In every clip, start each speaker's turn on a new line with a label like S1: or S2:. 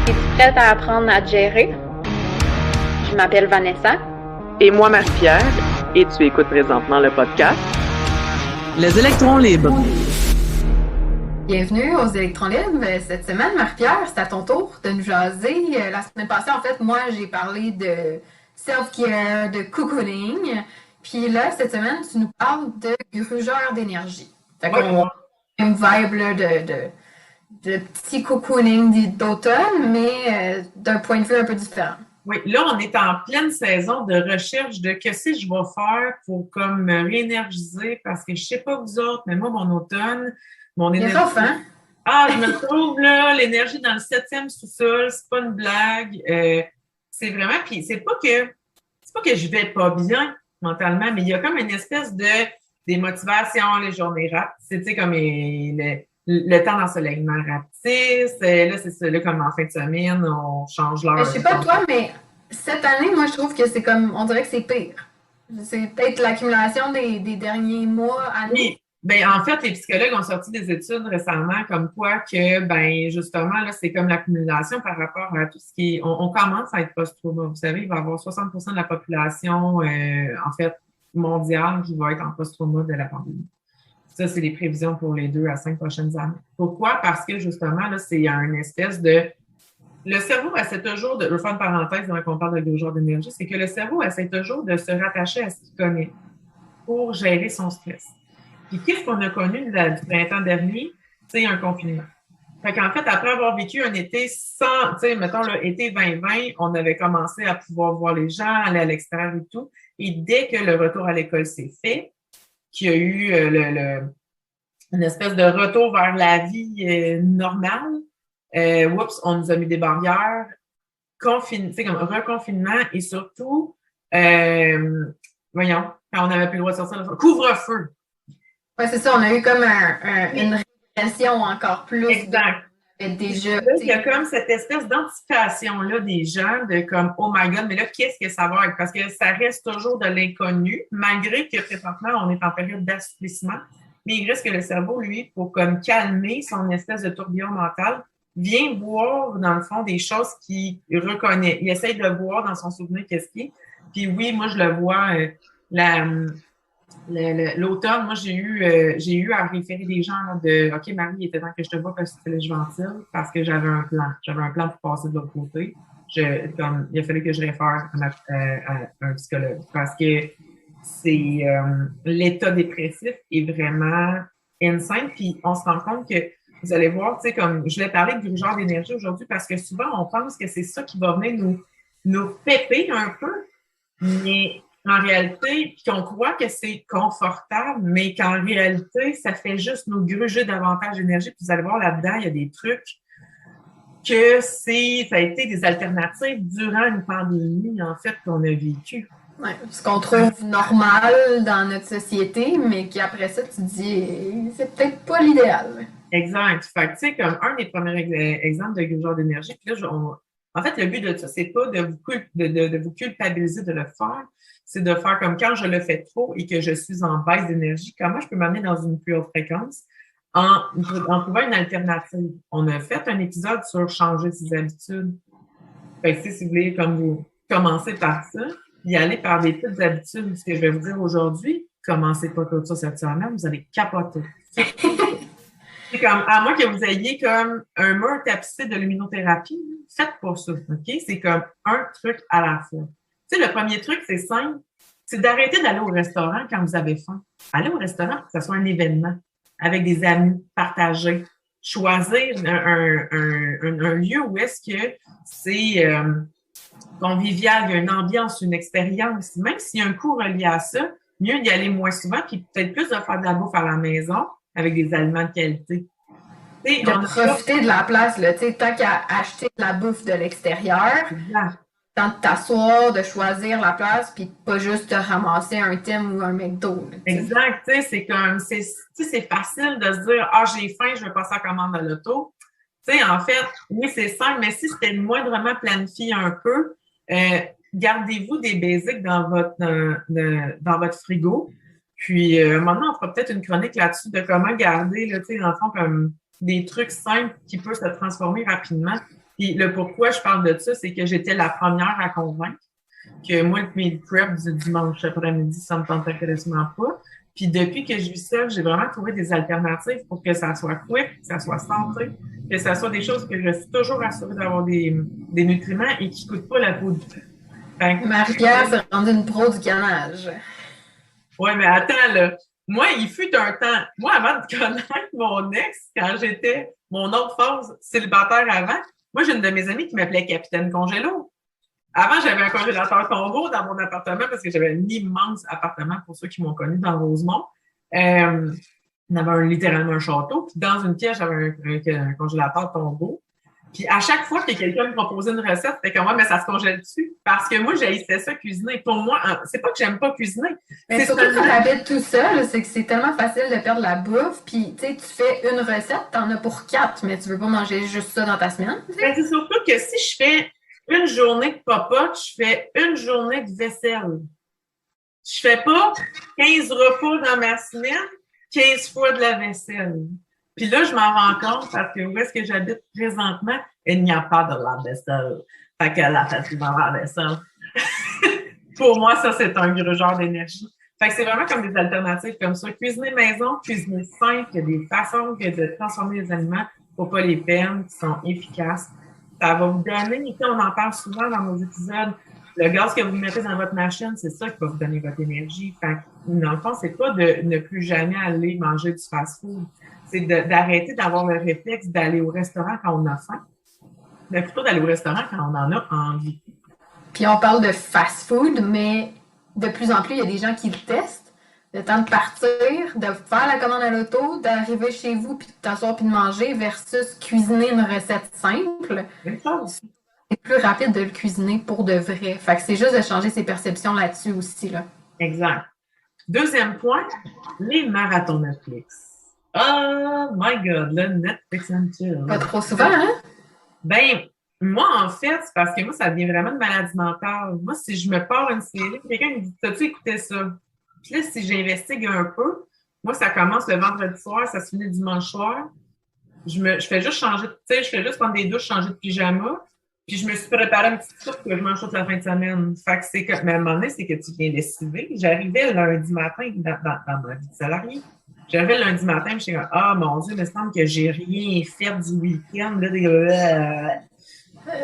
S1: Es-tu prête à apprendre à te gérer? Je m'appelle Vanessa.
S2: Et moi, Marie-Pierre, et tu écoutes présentement le podcast
S3: Les électrons libres.
S4: Bienvenue aux électrons libres. Cette semaine, Marie-Pierre, c'est à ton tour de nous jaser. La semaine passée, en fait, moi, j'ai parlé de self-care, de cocooning. Puis là, cette semaine, tu nous parles de grugeur d'énergie. Fait qu'on a une vibe là, de petit cocooning d'automne, mais d'un point de vue un peu différent.
S5: Oui, là, on est en pleine saison de recherche de qu'est-ce que je vais faire pour comme me réénergiser parce que je sais pas vous autres, mais moi, mon automne, mon énergie.
S4: C'est rough, hein?
S5: Ah, je me trouve là, l'énergie dans le 7e sous-sol, c'est pas une blague. C'est vraiment, puis c'est pas que je vais pas bien mentalement, mais il y a comme une espèce de démotivation, les journées rapides, tu sais, comme le temps d'ensoleillement rapetisse. Là, c'est ça, là, comme en fin de semaine, on change l'heure.
S4: Je sais pas toi, mais cette année, moi, je trouve que c'est comme, on dirait que c'est pire. C'est peut-être l'accumulation des derniers mois, années.
S5: Oui. Ben, en fait, les psychologues ont sorti des études récemment comme quoi que, ben, justement, là, c'est comme l'accumulation par rapport à tout ce qui est, on commence à être post-trauma. Vous savez, il va y avoir 60% de la population, en fait, mondiale qui va être en post-trauma de la pandémie. Ça, c'est les prévisions pour les 2 à 5 prochaines années. Pourquoi? Parce que, justement, là, c'est une espèce de... Le cerveau essaie toujours de... Je veux faire une parenthèse quand on parle de grugeur d'énergie, c'est que le cerveau essaie toujours de se rattacher à ce qu'il connaît pour gérer son stress. Puis, qu'est-ce qu'on a connu du printemps dernier? C'est un confinement. Fait qu'en fait, après avoir vécu un été sans, tu sais, mettons, l'été 2020, on avait commencé à pouvoir voir les gens, aller à l'extérieur et tout. Et dès que le retour à l'école s'est fait, qu'il y a eu une espèce de retour vers la vie normale, on nous a mis des barrières, comme reconfinement et surtout, quand on n'avait plus le droit de sortir, couvre-feu.
S4: Oui, c'est ça, on a eu comme une régression encore plus.
S5: Exact.
S4: Déjà,
S5: il y a comme cette espèce d'anticipation-là des gens de comme, oh my God, mais là, qu'est-ce que ça va être? Parce que ça reste toujours de l'inconnu, malgré que présentement, on est en période d'assouplissement. Mais il reste que le cerveau, lui, pour comme calmer son espèce de tourbillon mental, vient voir, dans le fond, des choses qu'il reconnaît. Il essaye de voir dans son souvenir qu'est-ce qu'il est. Puis oui, moi, je le vois, l'automne, moi, j'ai eu à référer des gens là, de OK, Marie, il était temps que je te vois parce que je ventile parce que j'avais un plan. J'avais un plan pour passer de l'autre côté. Il a fallu que je réfère à un psychologue parce que c'est l'état dépressif est vraiment insane. Puis on se rend compte que vous allez voir, tu sais, comme je vais parler de grugeur d'énergie aujourd'hui parce que souvent on pense que c'est ça qui va venir nous pépper un peu, mais en réalité, puis qu'on croit que c'est confortable, mais qu'en réalité, ça fait juste nous gruger davantage d'énergie. Puis vous allez voir là-dedans, il y a des trucs que ça a été des alternatives durant une pandémie, en fait, qu'on a vécu.
S4: Oui, ce qu'on trouve normal dans notre société, mais qu'après ça, tu dis, c'est peut-être pas l'idéal.
S5: Exact. Fait que, tu sais, comme un des premiers exemples de grugeur d'énergie, puis là, en fait, le but de ça, c'est pas de vous culpabiliser de le faire, c'est de faire comme quand je le fais trop et que je suis en baisse d'énergie, comment je peux m'amener dans une plus haute fréquence en trouvant une alternative. On a fait un épisode sur changer ses habitudes. Fait que si vous voulez, comme vous commencez par ça, y aller par des petites habitudes, ce que je vais vous dire aujourd'hui, commencez pas tout ça cette semaine, vous allez capoter. C'est comme, à moins que vous ayez comme un mur tapissé de luminothérapie, faites pas ça, OK? C'est comme un truc à la fois. Tu sais, le premier truc, c'est simple, c'est d'arrêter d'aller au restaurant quand vous avez faim. Allez au restaurant pour que ce soit un événement avec des amis, partager, choisir un lieu où est-ce que c'est convivial, il y a une ambiance, une expérience. Même s'il y a un coût relié à ça, mieux d'y aller moins souvent, puis peut-être plus de faire de la bouffe à la maison avec des aliments de qualité.
S4: De profiter de la place, là, tant qu'à acheter de la bouffe de l'extérieur, tant de t'asseoir, de choisir la place, puis pas juste te ramasser un Tim ou un McDo. Là,
S5: exact, c'est comme, c'est facile de se dire, j'ai faim, je vais passer à commande de l'auto. En fait, oui, c'est simple, mais si c'était moindrement planifié un peu, gardez-vous des basics dans votre frigo. Puis, maintenant, on fera peut-être une chronique là-dessus de comment garder, là, dans le fond, comme des trucs simples qui peuvent se transformer rapidement. Puis le pourquoi je parle de ça, c'est que j'étais la première à convaincre que moi, le meal prep du dimanche après-midi, ça me tentait quasiment pas. Puis depuis que je vis ça, j'ai vraiment trouvé des alternatives pour que ça soit quick, que ça soit santé, que ça soit des choses que je suis toujours assurée d'avoir des nutriments et qui ne coûtent pas la peau du tout.
S4: Marie-Pierre s'est rendue une pro du canage.
S5: Oui, mais attends, là. Moi, il fut un temps. Moi, avant de connaître mon ex, quand j'étais mon autre phase célibataire avant, moi, j'ai une de mes amies qui m'appelait Capitaine Congélo. Avant, j'avais un congélateur combo dans mon appartement parce que j'avais un immense appartement pour ceux qui m'ont connu dans Rosemont. On avait littéralement un château. Puis dans une pièce, j'avais un congélateur combo. Puis à chaque fois que quelqu'un me proposait une recette, c'était comme moi, mais ça se congèle dessus. Parce que moi, j'haïssais ça cuisiner. Pour moi, c'est pas que j'aime pas cuisiner.
S4: Mais surtout quand tu habites tout seul, c'est que c'est tellement facile de perdre la bouffe. Puis tu sais, tu fais une recette, t'en as pour 4, mais tu veux pas manger juste ça dans ta semaine.
S5: Ben, c'est surtout que si je fais une journée de popote, je fais une journée de vaisselle. Je fais pas 15 repas dans ma semaine, 15 fois de la vaisselle. Puis là, je m'en rends compte parce que où est-ce que j'habite présentement, il n'y a pas de lave-vaisselle. Fait qu'elle a facilement la vaisselle. Pour moi, ça, c'est un gros genre d'énergie. Fait que c'est vraiment comme des alternatives comme ça. Cuisiner maison, cuisiner simple, il y a des façons de transformer les aliments pour pas les perdre, qui sont efficaces. Ça va vous donner, on en parle souvent dans nos épisodes, le gaz que vous mettez dans votre machine, c'est ça qui va vous donner votre énergie. Fait que, dans le fond, c'est pas de ne plus jamais aller manger du fast-food. C'est d'arrêter d'avoir le réflexe d'aller au restaurant quand on a faim, mais plutôt d'aller au restaurant quand on en a envie.
S4: Puis on parle de fast-food, mais de plus en plus, il y a des gens qui le testent. Le temps de partir, de faire la commande à l'auto, d'arriver chez vous, puis de t'asseoir puis de manger, versus cuisiner une recette simple. C'est plus rapide de le cuisiner pour de vrai. Fait que c'est juste de changer ses perceptions là-dessus aussi, là.
S5: Exact. Deuxième point, les marathons Netflix. Oh my God, le Netflix and chill.
S4: Pas trop souvent, hein?
S5: Ben, moi, en fait, c'est parce que moi, ça devient vraiment une maladie mentale. Moi, si je me pars une série, quelqu'un me dit, t'as-tu écouté ça? Puis là, si j'investigue un peu, moi, ça commence le vendredi soir, ça se finit dimanche soir. Je fais juste changer, tu sais, je fais juste prendre des douches, changer de pyjama. Puis je me suis préparé une petite soupe que je mange toute la fin de semaine. Fait que c'est que, mais à un moment donné, c'est que tu viens lessiver. J'arrivais le lundi matin dans ma vie de salarié. J'arrivais le lundi matin, je suis comme, ah, mon Dieu, il me semble que j'ai rien fait du week-end.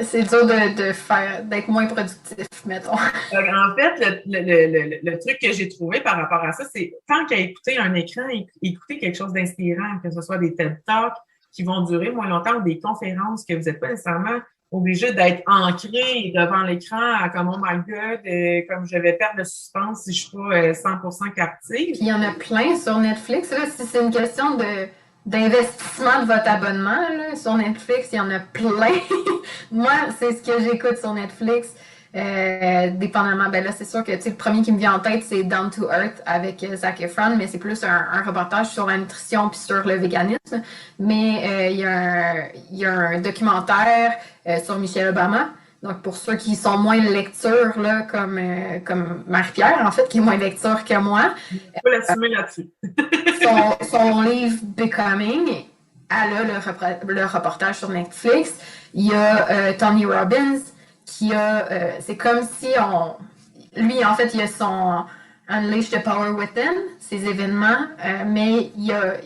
S4: C'est dur d'être moins productif, mettons.
S5: En fait, le truc que j'ai trouvé par rapport à ça, c'est tant qu'à écouter un écran, écouter quelque chose d'inspirant, que ce soit des TED Talks qui vont durer moins longtemps ou des conférences que vous n'êtes pas nécessairement obligé d'être ancré devant l'écran comme oh my God, comme je vais perdre le suspense si je suis pas 100% captive.
S4: Puis il y en a plein sur Netflix. Là, si c'est une question d'investissement de votre abonnement, là, sur Netflix, il y en a plein. Moi, c'est ce que j'écoute sur Netflix. Dépendamment, ben là, c'est sûr que le premier qui me vient en tête, c'est Down to Earth avec Zac Efron, mais c'est plus un reportage sur la nutrition puis sur le véganisme. Mais il y a un documentaire sur Michelle Obama. Donc, pour ceux qui sont moins lecture, là, comme Marie-Pierre, en fait, qui est moins lecture que moi.
S5: Je peux l'assumer là-dessus.
S4: son livre Becoming, elle a le reportage sur Netflix. Il y a Tony Robbins, qui a, c'est comme si lui, en fait, il a son Unleash the Power Within, ces événements, mais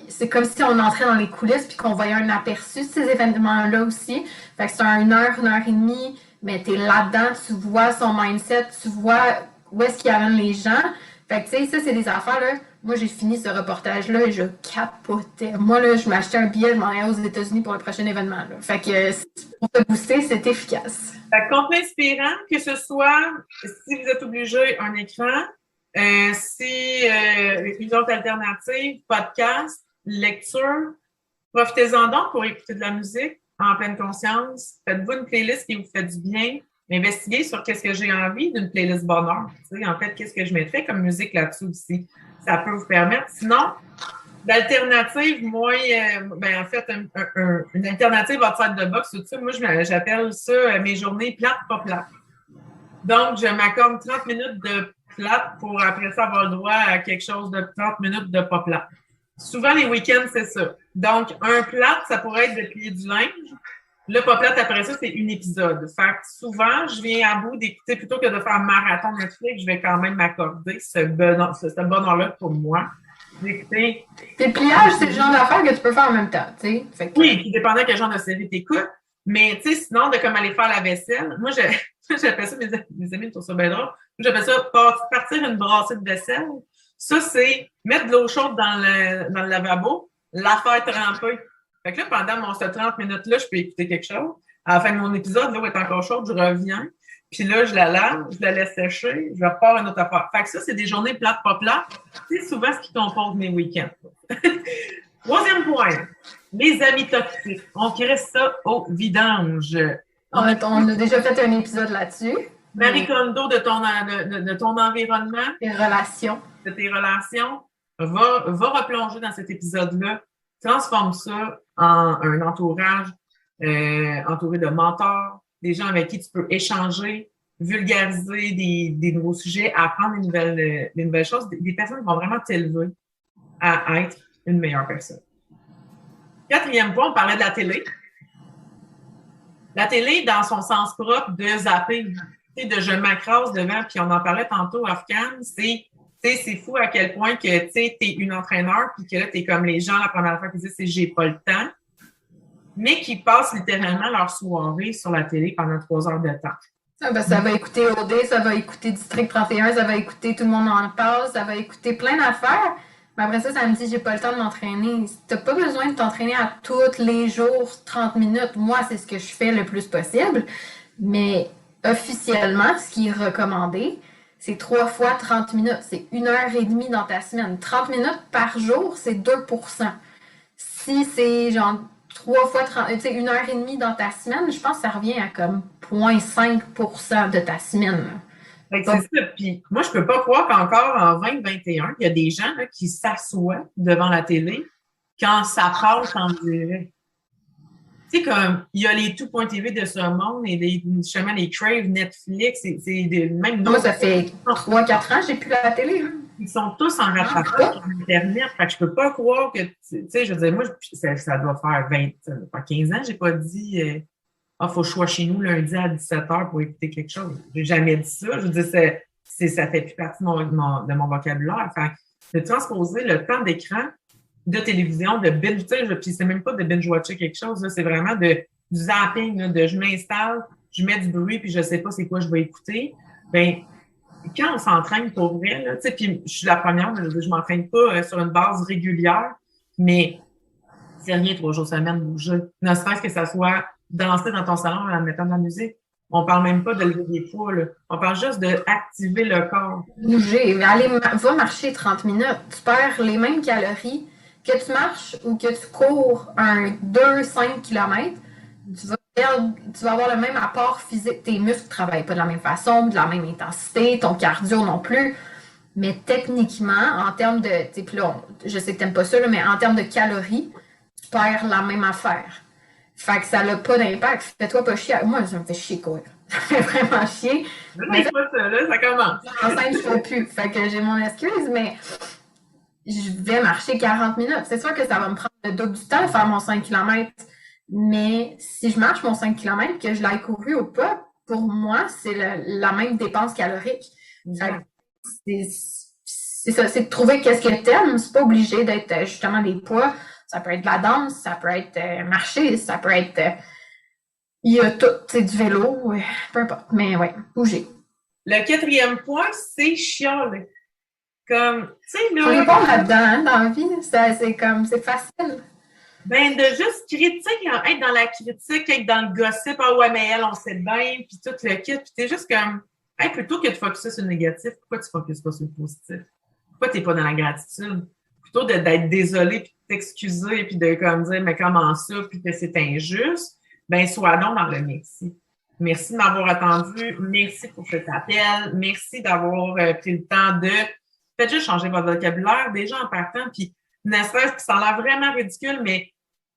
S4: c'est comme si on entrait dans les coulisses puis qu'on voyait un aperçu de ces événements-là aussi. Fait que c'est une heure et demie, mais t'es là-dedans, tu vois son mindset, tu vois où est-ce qu'il amène les gens. Fait que, tu sais, ça, c'est des affaires, là. Moi, j'ai fini ce reportage-là et je capotais. Moi, là, je m'achetais un billet, je m'en allais aux États-Unis pour le prochain événement, là. Fait que, pour te booster, c'est efficace.
S5: Fait que contenu inspirant, que ce soit, si vous êtes obligé, un écran, une autre alternative, podcast, lecture, profitez-en donc pour écouter de la musique en pleine conscience. Faites-vous une playlist qui vous fait du bien. Investiguez sur qu'est-ce que j'ai envie d'une playlist bonheur. Tu sais, en fait, qu'est-ce que je mettrais comme musique là-dessus aussi. Ça peut vous permettre. Sinon, l'alternative, moi, en fait, une alternative outside the box, tout ça, moi, j'appelle ça mes journées plates, pas plates. Donc, je m'accorde 30 minutes de plate pour après ça avoir le droit à quelque chose de 30 minutes de pas plate. Souvent, les week-ends, c'est ça. Donc, un plate, ça pourrait être de plier du linge. Le pas plate, après ça, c'est un épisode. Fait que souvent, je viens à bout d'écouter, plutôt que de faire un marathon Netflix, je vais quand même m'accorder ce bonheur-là pour moi. D'écouter.
S4: Tes pliages, c'est le genre d'affaires que tu peux faire en même temps, tu sais. Fait que...
S5: Oui, puis dépendant quel genre de série t'écoutes. Mais, tu sais, sinon, de comme aller faire la vaisselle, moi, j'appelle ça, mes amis trouvent ça bien drôle. Moi, j'appelle ça partir une brassée de vaisselle. Ça, c'est mettre de l'eau chaude dans le lavabo, la faire tremper. Fait que là, pendant ces 30 minutes-là, je peux écouter quelque chose. À la fin de mon épisode, l'eau est encore chaude, je reviens. Puis là, je la lave, je la laisse sécher, je repars une autre affaire. Fait que ça, c'est des journées plates, pas plates. C'est souvent ce qui compose mes week-ends. Troisième point, les amis toxiques. On crée ça au vidange.
S4: On a déjà fait un épisode là-dessus.
S5: Marie Kondo de ton environnement.
S4: Tes relations.
S5: De tes relations. Va replonger dans cet épisode-là. Transforme ça en un entourage entouré de mentors, des gens avec qui tu peux échanger, vulgariser des nouveaux sujets, apprendre des nouvelles choses, des personnes qui vont vraiment t'élever à être une meilleure personne. Quatrième point, on parlait de la télé. La télé, dans son sens propre de zapping, de je m'accroche devant, puis on en parlait tantôt off-cam, c'est fou à quel point que tu es une entraîneur, puis que là, tu es comme les gens la première fois qui disent c'est j'ai pas le temps, mais qui passent littéralement leur soirée sur la télé pendant 3 heures de temps.
S4: Ah ben, ça va écouter OD, ça va écouter District 31, ça va écouter Tout le monde en parle, ça va écouter plein d'affaires. Mais après ça me dit j'ai pas le temps de m'entraîner. T'as pas besoin de t'entraîner à tous les jours 30 minutes. Moi, c'est ce que je fais le plus possible. Mais officiellement, ce qui est recommandé, c'est 3 fois 30 minutes. C'est 1h30 dans ta semaine. 30 minutes par jour, c'est 2%. Si c'est genre 3 fois 30, tu sais, 1h30 dans ta semaine, je pense que ça revient à comme 0,5% de ta semaine.
S5: C'est ça. Puis moi, je peux pas croire qu'encore en 2021, il y a des gens là, qui s'assoient devant la télé quand ça passe en direct. Tu sais, comme, il y a les Tout.tv de ce monde et justement les Crave, Netflix, même nous.
S4: Moi, ça fait 3-4 ans que j'ai plus la télé. Hein.
S5: Ils sont tous en rattrapage sur Internet. Fait que je peux pas croire que, tu sais, je veux dire, moi, ça doit faire 15 ans, j'ai pas dit, faut que je sois chez nous lundi à 17h pour écouter quelque chose. J'ai jamais dit ça. Je veux dire, ça fait plus partie de mon vocabulaire. Fait que de transposer le temps d'écran de télévision, de binge, puis c'est même pas de binge-watcher quelque chose, là, c'est vraiment du zapping, là, de je m'installe, je mets du bruit, puis je sais pas c'est quoi je vais écouter. Ben, quand on s'entraîne pour vrai, là, tu sais, puis je suis la première, je m'entraîne pas sur une base régulière, mais c'est rien 3 jours semaine bouger. Ne serait-ce que ça soit danser dans ton salon en mettant de la musique. On parle même pas de lever des poids, là. On parle juste d'activer le corps.
S4: Bouger. Va marcher 30 minutes. Tu perds les mêmes calories que tu marches ou que tu cours un 2-5 km. Tu vas avoir le même apport physique. Tes muscles ne travaillent pas de la même façon, de la même intensité, ton cardio non plus. Mais techniquement, en termes de... Puis là, je sais que tu n'aimes pas ça, là, mais en termes de calories, tu perds la même affaire. Fait que ça n'a pas d'impact. Fais-toi pas chier. Moi, ça me fait chier courir. Ça me fait vraiment chier.
S5: Mais ça commence.
S4: Enceinte, je ne peux plus. Fait que j'ai mon excuse, mais je vais marcher 40 minutes. C'est sûr que ça va me prendre le double du temps de faire mon 5 km. Mais si je marche mon 5 km, que je l'aille couru ou pas, pour moi, c'est la même dépense calorique. C'est ça, c'est de trouver qu'est-ce que t'aimes. C'est pas obligé d'être justement des poids. Ça peut être de la danse, ça peut être marcher, ça peut être... il y a tout, c'est du vélo, peu importe. Mais ouais, bouger.
S5: Le 4e point, c'est chialer. Comme, tu sais, là...
S4: On est bon là-dedans, hein, dans la vie. C'est facile.
S5: Ben, de juste critiquer, être dans la critique, être dans le gossip, ah ouais, mais elle, on sait bien, puis tout le kit, puis t'es juste comme, hey, plutôt que de focuser sur le négatif, pourquoi tu ne focuses pas sur le positif? Pourquoi tu n'es pas dans la gratitude? Plutôt d'être désolé, puis de t'excuser, puis de comme dire, mais comment ça, puis que c'est injuste, ben, sois donc dans le merci. Merci de m'avoir attendu, merci pour cet appel, merci d'avoir pris le temps de, faites juste changer votre vocabulaire, déjà en partant, puis ne serait-ce que ça a l'air vraiment ridicule, mais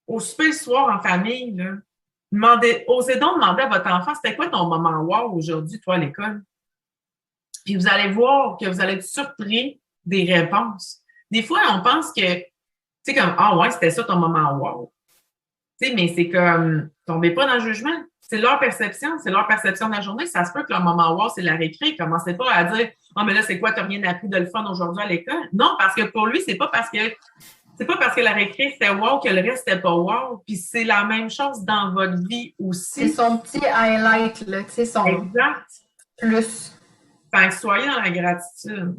S5: au souper le soir en famille, là, osez donc demander à votre enfant, c'était quoi ton moment wow aujourd'hui, toi, à l'école? Puis vous allez voir que vous allez être surpris des réponses. Des fois, on pense que, tu sais, comme, ah ouais, c'était ça ton moment wow. Tu sais, mais c'est comme, tombez pas dans le jugement. C'est leur perception de la journée. Ça se peut que leur moment wow, c'est la récré. Commencez pas à dire, oh, mais là, c'est quoi, t'as rien appris de le fun aujourd'hui à l'école? Non, parce que pour lui, c'est pas parce que la récré c'était wow que le reste c'était pas wow. Puis c'est la même chose dans votre vie aussi.
S4: C'est son petit highlight, là, tu sais, son
S5: exact.
S4: Plus.
S5: Fait que soyez dans la gratitude.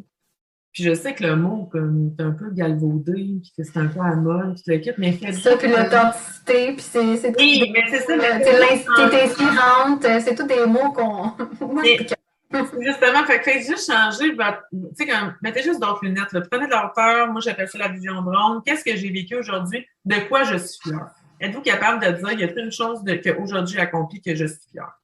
S5: Puis je sais que le mot, comme, est un peu galvaudé, puis que c'est un peu à mode, puis tu le quittes, mais faites
S4: ça, puis l'authenticité, puis c'est tout.
S5: Oui, mais c'est ça.
S4: T'es inspirante, c'est tous des mots qu'on...
S5: Justement, faites juste changer votre... Tu sais, comme, mettez juste d'autres lunettes. Là. Prenez de la hauteur. Moi, j'appelle ça la vision drone. Qu'est-ce que j'ai vécu aujourd'hui? De quoi je suis fière? Êtes-vous capable de dire, il y a une chose qu'aujourd'hui j'ai accompli que je suis fière?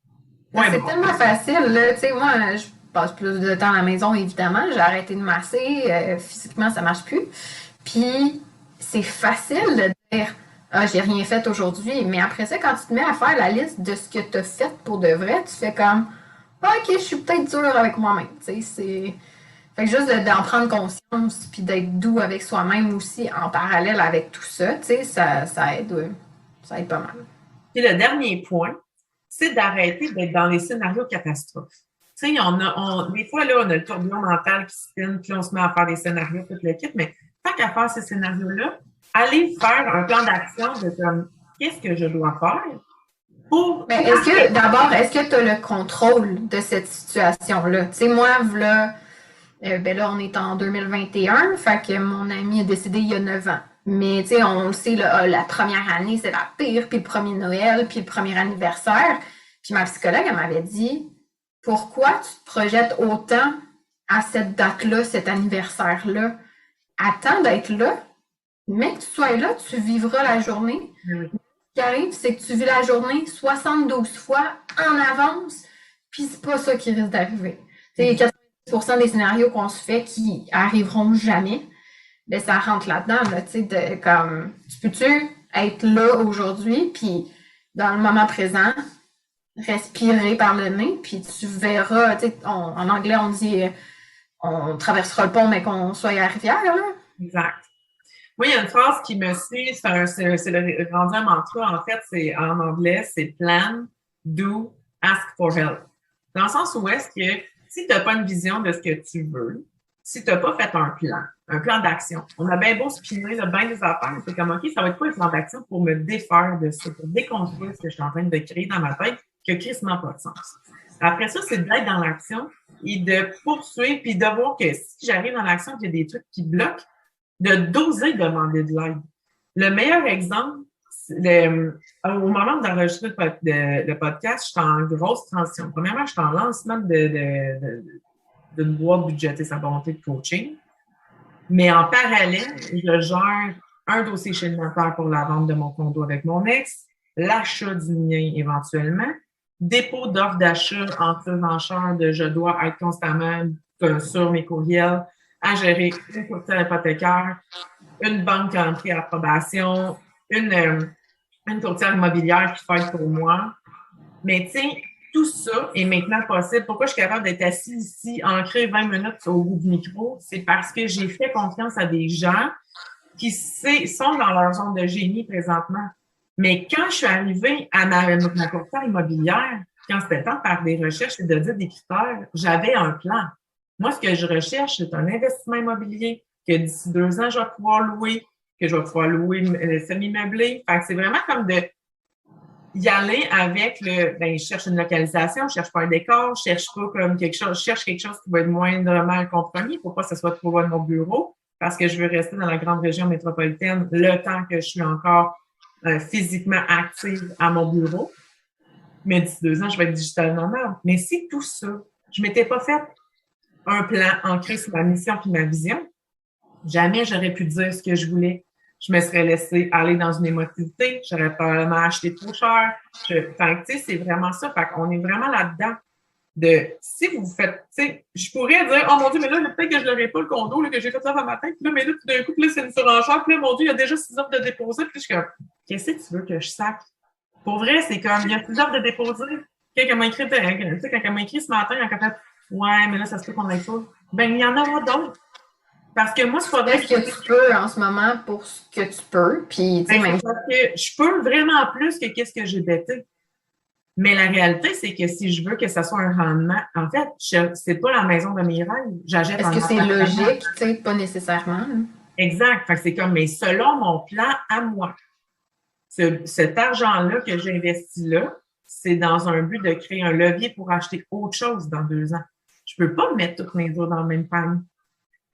S4: Ouais, c'est tellement facile, là. Tu sais, moi, je passe plus de temps à la maison, évidemment. J'ai arrêté de masser. Physiquement, ça marche plus. Puis, c'est facile de dire, ah, j'ai rien fait aujourd'hui. Mais après ça, quand tu te mets à faire la liste de ce que tu as fait pour de vrai, tu fais comme, ah, OK, je suis peut-être dur avec moi-même. Tu sais, c'est. Fait que juste d'en prendre conscience puis d'être doux avec soi-même aussi en parallèle avec tout ça, tu sais, ça aide. Ça aide pas mal.
S5: Puis le dernier point, c'est d'arrêter d'être dans les scénarios catastrophes. Tu sais, des fois, là, on a le tourbillon mental qui spinne, puis on se met à faire des scénarios, tout le kit, mais tant qu'à faire ces scénarios-là, allez faire un plan d'action de comme, qu'est-ce que je dois faire pour...
S4: Mais est-ce que tu as le contrôle de cette situation-là? Tu sais, moi, là, on est en 2021, fait que mon ami est décédé il y a 9 ans. Mais, tu sais, on le sait, la première année, c'est la pire, puis le premier Noël, puis le premier anniversaire. Puis ma psychologue, elle m'avait dit, pourquoi tu te projettes autant à cette date-là, cet anniversaire-là? Attends d'être là, mais que tu sois là, tu vivras la journée.
S5: Oui.
S4: Ce qui arrive, c'est que tu vis la journée 72 fois en avance, puis c'est pas ça qui risque d'arriver. Tu sais, 90% des scénarios qu'on se fait qui arriveront jamais, ben ça rentre là-dedans, là, tu sais, comme, tu peux-tu être là aujourd'hui, puis dans le moment présent, respirer par le nez, puis tu verras, tu sais, en anglais, on dit, on traversera le pont, mais qu'on soit à la rivière, là.
S5: Exact. Moi, il y a une phrase qui me suit, c'est le rendu un mantra, en fait, c'est en anglais, c'est plan, do, ask for help. Dans le sens où est-ce que si tu n'as pas une vision de ce que tu veux, si tu n'as pas fait un plan d'action, on a bien beau spinner bien des affaires, c'est comme, OK, ça va être quoi un plan d'action pour me défaire de ça, pour déconstruire ce que je suis en train de créer dans ma tête, qui n'a crissement pas de sens. Après ça, c'est d'être dans l'action et de poursuivre, puis de voir que si j'arrive dans l'action, qu'il y a des trucs qui bloquent, d'oser demander de l'aide. Le meilleur exemple, au moment d'enregistrer le podcast, je suis en grosse transition. Premièrement, je suis en lancement d'une boîte budgétée sa volonté de coaching. Mais en parallèle, je gère un dossier chez le notaire pour la vente de mon condo avec mon ex, l'achat du mien éventuellement, dépôt d'offres d'achat en surenchère de je dois être constamment sur mes courriels à gérer une courtière hypothécaire, une banque en pré-approbation, une courtière immobilière qui fait pour moi. Mais tu sais, tout ça est maintenant possible. Pourquoi je suis capable d'être assis ici, ancré 20 minutes au bout du micro? C'est parce que j'ai fait confiance à des gens qui sont dans leur zone de génie présentement. Mais quand je suis arrivée à ma courtière immobilière, quand c'était le temps de faire des recherches et de dire des critères, j'avais un plan. Moi, ce que je recherche, c'est un investissement immobilier que d'ici 2 ans, je vais pouvoir louer, que je vais pouvoir louer semi-meublé. Fait que c'est vraiment comme de y aller avec je cherche une localisation, je cherche pas un décor, je cherche pas comme quelque chose, je cherche quelque chose qui va être moindrement compromis pour pas que ce soit trop loin de mon bureau, parce que je veux rester dans la grande région métropolitaine le temps que je suis encore physiquement active à mon bureau. Mais d'ici 2 ans, je vais être digitalement nomade. Mais si tout ça, je m'étais pas fait un plan ancré sur ma mission et ma vision, jamais j'aurais pu dire ce que je voulais. Je me serais laissée aller dans une émotivité, j'aurais probablement acheté trop cher. Fait tu sais, c'est vraiment ça. Fait qu'on est vraiment là-dedans. Si vous faites, tu sais, je pourrais dire, oh mon Dieu, mais là, peut-être que je l'aurais pas le condo, là, que j'ai fait ça dans ma tête, puis là, mais là, tout d'un coup, là, c'est une surenchère, puis là, mon Dieu, il y a déjà 6 offres de déposer, puis je suis comme, qu'est-ce que tu veux que je sac? Pour vrai, c'est comme, il y a 6 offres de déposer. Quand elle m'a écrit ce matin, elle a fait, ouais, mais là, ça se peut qu'on ait pas. Ben, il y en aura d'autres. Parce que moi, c'est pas vrai
S4: Fais ce que tu peux en ce moment pour ce que tu peux. Puis, tu sais, même.
S5: parce que je peux vraiment plus que qu'est-ce que j'ai bêté. Mais la réalité, c'est que si je veux que ça soit un rendement, en fait, c'est pas la maison de mes rêves. J'achète
S4: Est-ce
S5: un
S4: que c'est
S5: appartement.
S4: logique? Tu sais, pas nécessairement. Là.
S5: Exact. Fait que c'est comme, mais selon mon plan à moi, cet argent-là que j'ai investi là, c'est dans un but de créer un levier pour acheter autre chose dans 2 ans. Je peux pas mettre toutes mes œufs dans le même panier.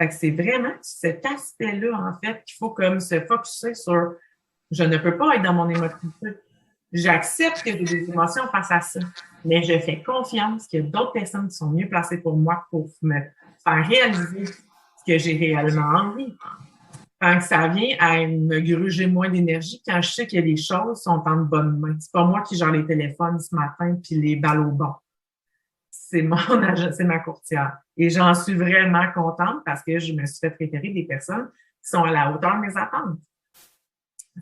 S5: Fait que c'est vraiment cet aspect-là, en fait, qu'il faut comme se focusser sur je ne peux pas être dans mon émotivité. J'accepte que j'ai des émotions face à ça, mais je fais confiance qu'il y a d'autres personnes qui sont mieux placées pour moi pour me faire réaliser ce que j'ai réellement envie. Quand ça vient à me gruger moins d'énergie, quand je sais que les choses sont en bonne main. C'est pas moi qui gère les téléphones ce matin puis les balles au bon. C'est mon agent, c'est ma courtière. Et j'en suis vraiment contente parce que je me suis fait référer des personnes qui sont à la hauteur de mes attentes.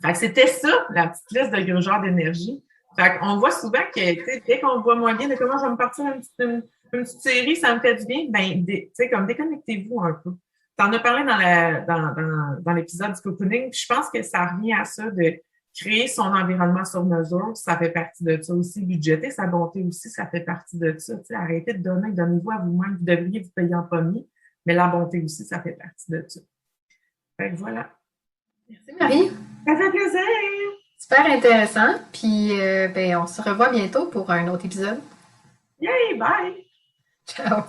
S5: Fait que c'était ça, la petite liste de grugeurs d'énergie. Fait qu'on voit souvent que, dès qu'on voit moins bien de comment je vais me partir une petite série, ça me fait du bien, ben, tu sais, comme déconnectez-vous un peu. T'en as parlé dans l'épisode du cocooning, puis je pense que ça revient à ça de créer son environnement sur mesure, ça fait partie de ça aussi. Budgéter sa bonté aussi, ça fait partie de ça. Tu sais, arrêtez de donner, donnez-vous à vous-même, vous devriez vous payer en premier, mais la bonté aussi, ça fait partie de ça. Fait que voilà.
S4: Merci Marie.
S5: Ça fait plaisir!
S4: Super intéressant. Puis, ben, on se revoit bientôt pour un autre épisode.
S5: Yay! Bye!
S4: Ciao!